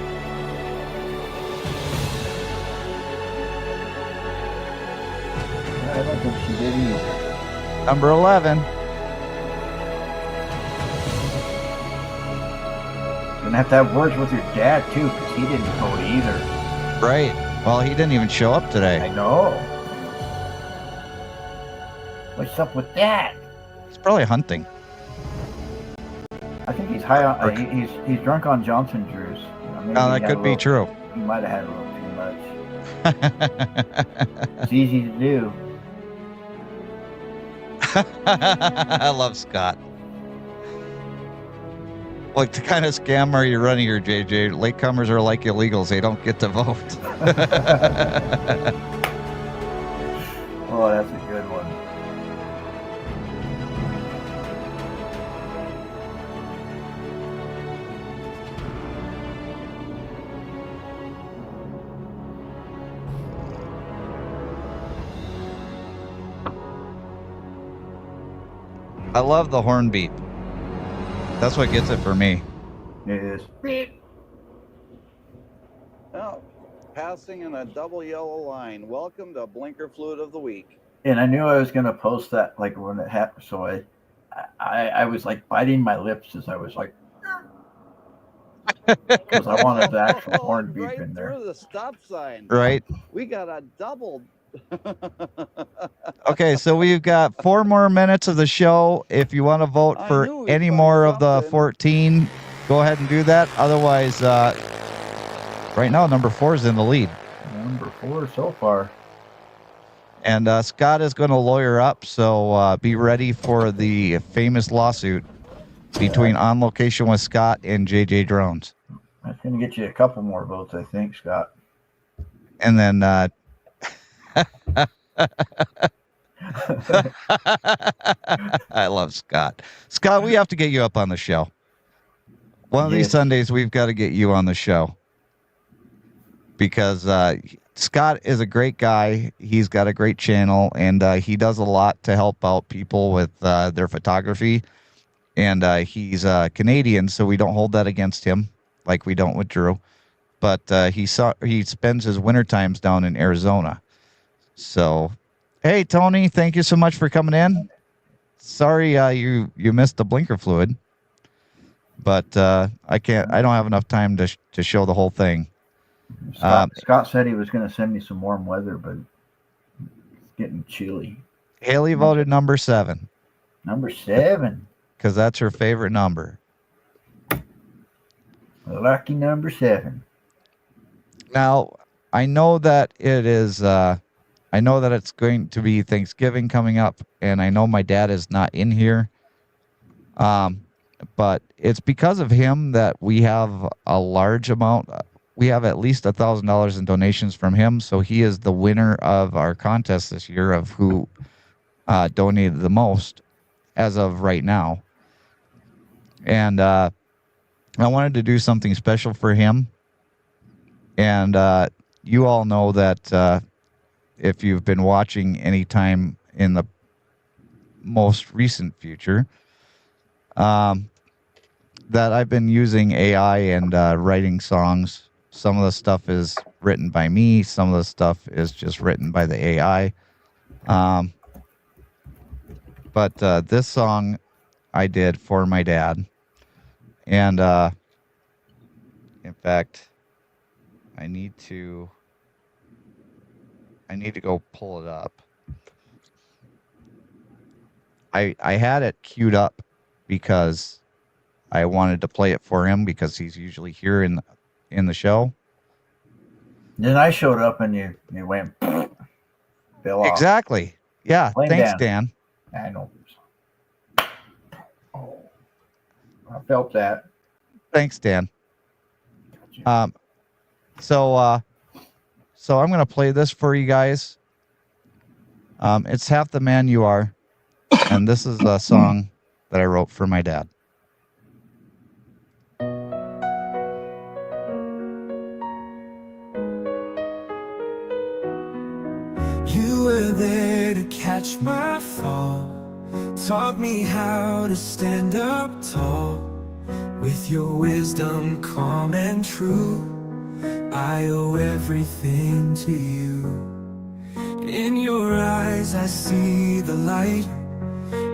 I don't think she did either. Number 11. You're going to have words with your dad, too, because he didn't vote either. Right. Well, he didn't even show up today. I know. What's up with that? He's probably hunting. I think he's high on. He's drunk on Johnson Drews. Oh, that could be true. He might have had a little too much. It's easy to do. I love Scott. Like, the kind of scam are you running here, JJ? Latecomers are like illegals. They don't get to vote. Oh, that's a good one. I love the horn beep. That's what gets it for me. It is. Oh, passing in a double yellow line. Welcome to Blinker Fluid of the Week. And I knew I was going to post that like when it happened. So I was like biting my lips as I was like, because I wanted the actual horn beep right in there. through the stop sign. Right. We got a double. Okay, so we've got 4 more minutes of the show. If you want to vote I for knew we'd any find more of the something. 14, go ahead and do that. Otherwise, right now, number 4 is in the lead. Number 4 so far. And Scott is going to lawyer up, so be ready for the famous lawsuit between On Location with Scott and JJDrones. That's going to get you a couple more votes, I think, Scott. And then I love Scott. Scott, we have to get you up on the show. One of these Yes. Sundays, we've got to get you on the show. Because Scott is a great guy. He's got a great channel, and he does a lot to help out people with their photography. And he's Canadian, so we don't hold that against him like we don't with Drew. But he spends his winter times down in Arizona. So, hey, Tony, thank you so much for coming in. Sorry you missed the blinker fluid. But I don't have enough time to show the whole thing. Scott said he was going to send me some warm weather, but it's getting chilly. Haley voted number 7. Number 7. Because that's her favorite number. Lucky number 7. Now, I know that it is. I know that it's going to be Thanksgiving coming up, and I know my dad is not in here. But it's because of him that we have a large amount. We have at least $1,000 in donations from him, so he is the winner of our contest this year of who donated the most as of right now. And I wanted to do something special for him. And you all know that if you've been watching any time in the most recent future, that I've been using AI and writing songs. Some of the stuff is written by me. Some of the stuff is just written by the AI. But this song I did for my dad. And in fact, I need to go pull it up. I had it queued up because I wanted to play it for him because he's usually here in the show. Then I showed up and you went fell off. Exactly. Yeah. Laying Thanks, down. Dan. I know. Oh, I felt that. Thanks, Dan. So I'm gonna play this for you guys. It's Half the Man You Are, and this is a song that I wrote for my dad. You were there to catch my fall, taught me how to stand up tall. With your wisdom calm and true, I owe everything to you. In your eyes I see the light,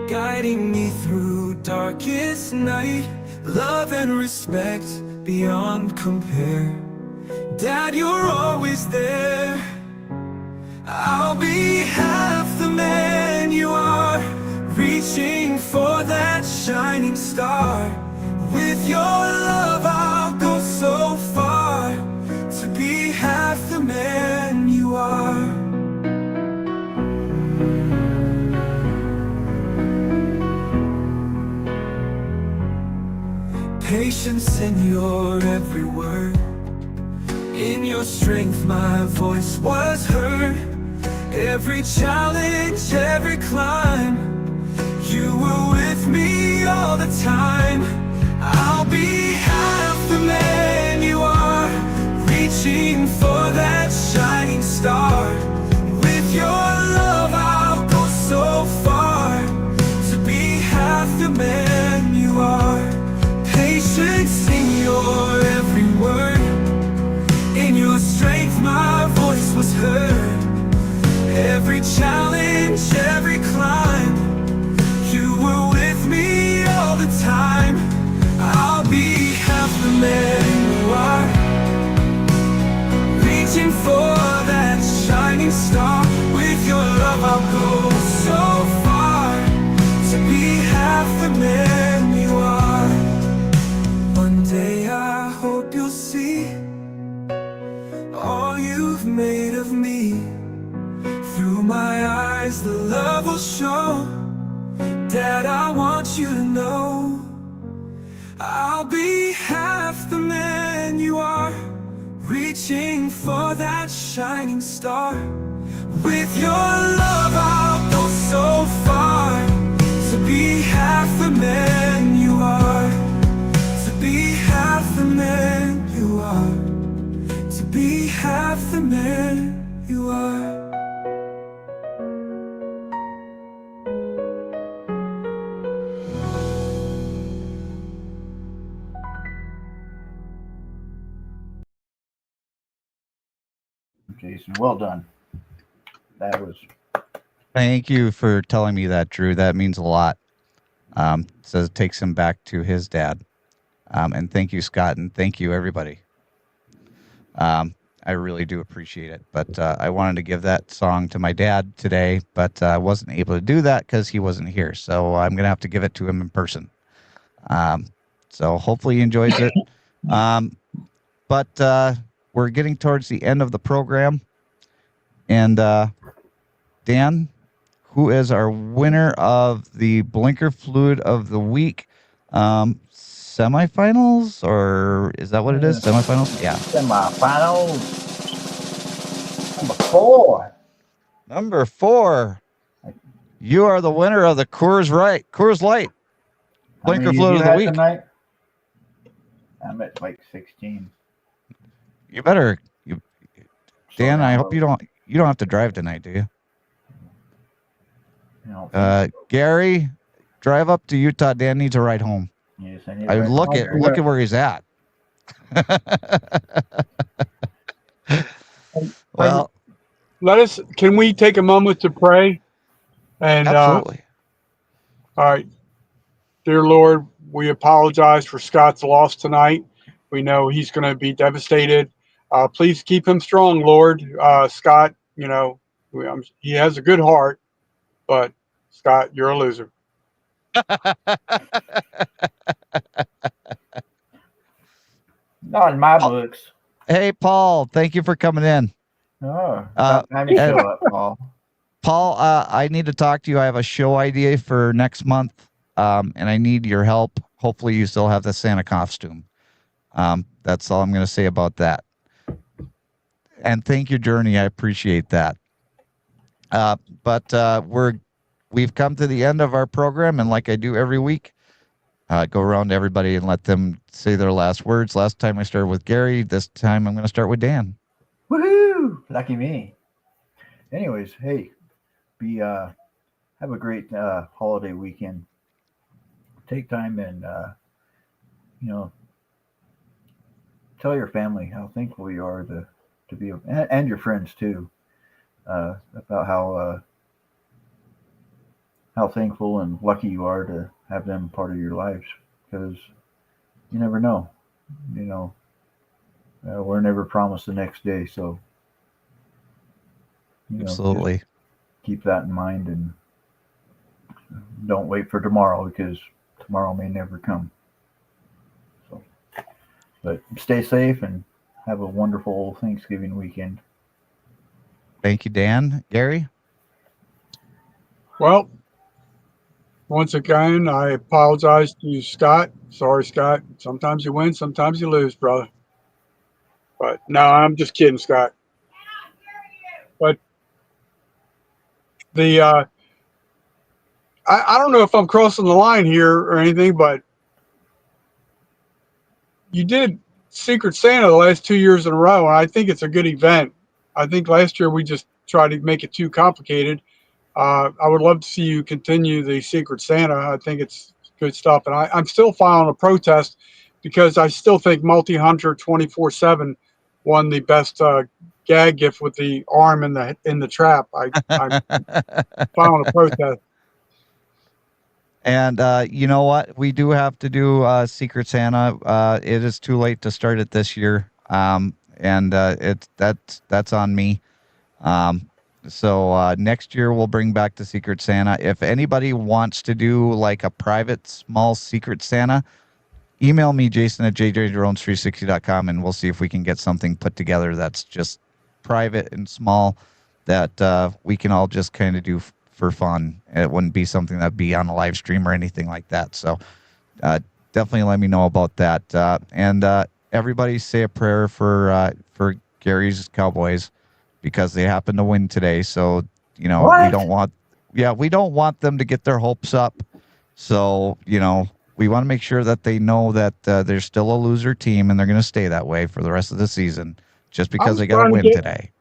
guiding me through darkest night. Love and respect beyond compare. Dad, you're always there. I'll be half the man you are, reaching for that shining star. With your love I'll go so far, to be half the man you are. Patience in your every word, in your strength my voice was heard. Every challenge, every climb, you were with me all the time. I'll be half the man you are, reaching for that shining star. With your love I'll go so far, to be half eyes, the love will show. Dad, I want you to know I'll be half the man you are, reaching for that shining star. With your love I'll go so far, to be half the man you are, to be half the man you are, to be half the man you are. Jason, well done. That was Thank you for telling me that, Drew. That means a lot. Says it takes him back to his dad. And thank you, Scott, and thank you, everybody. I really do appreciate it. But I wanted to give that song to my dad today, but I wasn't able to do that because he wasn't here. So I'm going to have to give it to him in person. So hopefully he enjoys it. But we're getting towards the end of the program. And Dan, who is our winner of the Blinker Fluid of the Week semifinals, or is that what it is? Semifinals? Yeah. semifinals. Number 4. Number 4. You are the winner of the Coors Light Blinker Fluid of the Week. Tonight? I'm at like 16. You better, Dan. I hope you don't have to drive tonight, do you? Gary, drive up to Utah. Dan needs a ride home. Yes, I need I look at where he's at. Well, Can we take a moment to pray? And absolutely. All right. Dear Lord, we apologize for Scott's loss tonight. We know he's going to be devastated. Please keep him strong, Lord. Scott, he has a good heart, but Scott, you're a loser. Not in my books. Hey, Paul, thank you for coming in. Oh, time to show up, Paul. Paul, I need to talk to you. I have a show idea for next month, and I need your help. Hopefully you still have the Santa costume. That's all I'm going to say about that. And thank you, Journey. I appreciate that. But we've come to the end of our program, and like I do every week, go around to everybody and let them say their last words. Last time I started with Gary. This time I'm going to start with Dan. Woohoo! Lucky me. Anyways, hey, have a great holiday weekend. Take time and tell your family how thankful you are to be, and your friends too, about how thankful and lucky you are to have them part of your lives, because you never know. We're never promised the next day, so Absolutely. keep that in mind and don't wait for tomorrow, because tomorrow may never come. So, but stay safe and have a wonderful Thanksgiving weekend. Thank you, Dan. Gary? Well, once again, I apologize to you, Scott. Sorry, Scott. Sometimes you win, sometimes you lose, brother. But no, I'm just kidding, Scott. But I don't know if I'm crossing the line here or anything, but you did Secret Santa the last 2 years in a row, and I think it's a good event. I think last year we just tried to make it too complicated. I would love to see you continue the Secret Santa. I think it's good stuff. And I'm still filing a protest because I still think Multi-Hunter 24/7 won the best gag gift with the arm in the trap. I'm filing a protest. And you know what? We do have to do Secret Santa. It is too late to start it this year, and that's on me. So next year we'll bring back the Secret Santa. If anybody wants to do like a private small Secret Santa, email me, Jason at JJDrones360.com, and we'll see if we can get something put together that's just private and small that we can all just kind of do for fun. It wouldn't be something that'd be on a live stream or anything like that. So definitely let me know about that. And everybody say a prayer for Gary's Cowboys because they happen to win today. So, you know, What? we don't want them to get their hopes up. So, you know, we want to make sure that they know that they're still a loser team and they're going to stay that way for the rest of the season just because they got to win today.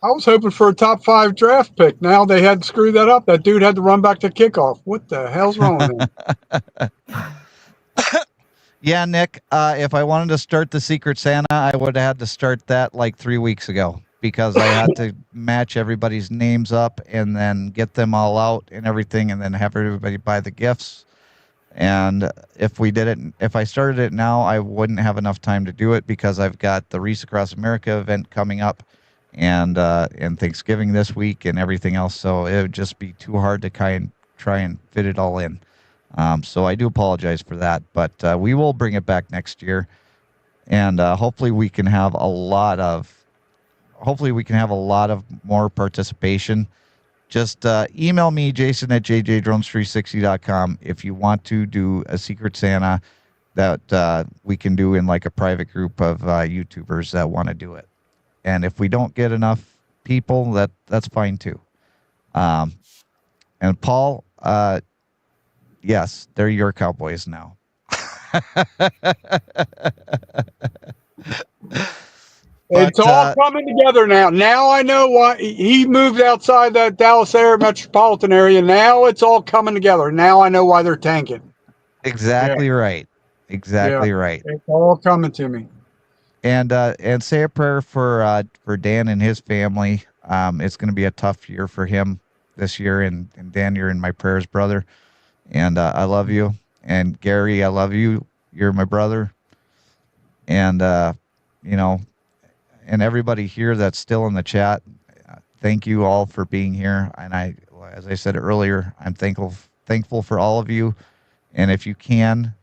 I was hoping for a top 5 draft pick. Now they had to screw that up. That dude had to run back to kickoff. What the hell's wrong with him? Yeah, Nick, if I wanted to start the Secret Santa, I would have had to start that like 3 weeks ago because I had to match everybody's names up and then get them all out and everything and then have everybody buy the gifts. And if I started it now, I wouldn't have enough time to do it because I've got the Reese Across America event coming up and Thanksgiving this week and everything else. So it would just be too hard to try and fit it all in. So I do apologize for that, but we will bring it back next year. And hopefully we can have a lot of more participation. Just email me, Jason at JJDrones360.com if you want to do a Secret Santa that we can do in like a private group of YouTubers that want to do it. And if we don't get enough people, that's fine too. And Paul, yes, they're your Cowboys now. It's all coming together now. Now I know why he moved outside that Dallas area metropolitan area. Now it's all coming together. Now I know why they're tanking. Exactly right. Exactly right. It's all coming to me. And say a prayer for Dan and his family. It's going to be a tough year for him this year. And Dan, you're in my prayers, brother. And I love you. And Gary, I love you. You're my brother. And, you know, and everybody here that's still in the chat, thank you all for being here. And as I said earlier, I'm thankful for all of you. And if you can,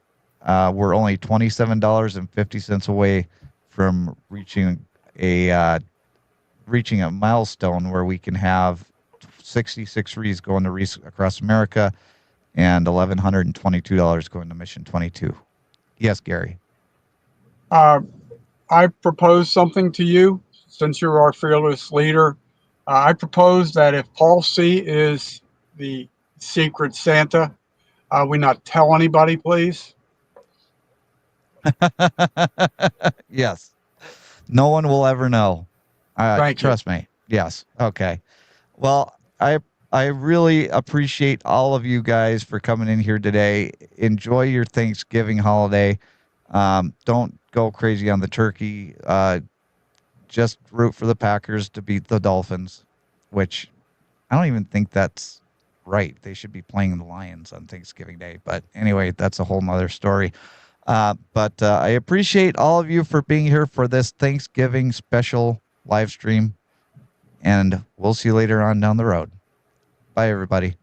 we're only $27.50 away from reaching a milestone where we can have 66 Rees going to Rees Across America and $1,122 going to Mission 22. Yes, Gary. I propose something to you since you're our fearless leader. I propose that if Paul C is the Secret Santa, we not tell anybody, please. Yes. No one will ever know. Trust me. Yes. Okay. Well, I really appreciate all of you guys for coming in here today. Enjoy your Thanksgiving holiday. Don't go crazy on the turkey. Just root for the Packers to beat the Dolphins, which I don't even think that's right. They should be playing the Lions on Thanksgiving Day. But anyway, that's a whole nother story. But I appreciate all of you for being here for this Thanksgiving special live stream. And we'll see you later on down the road. Bye, everybody.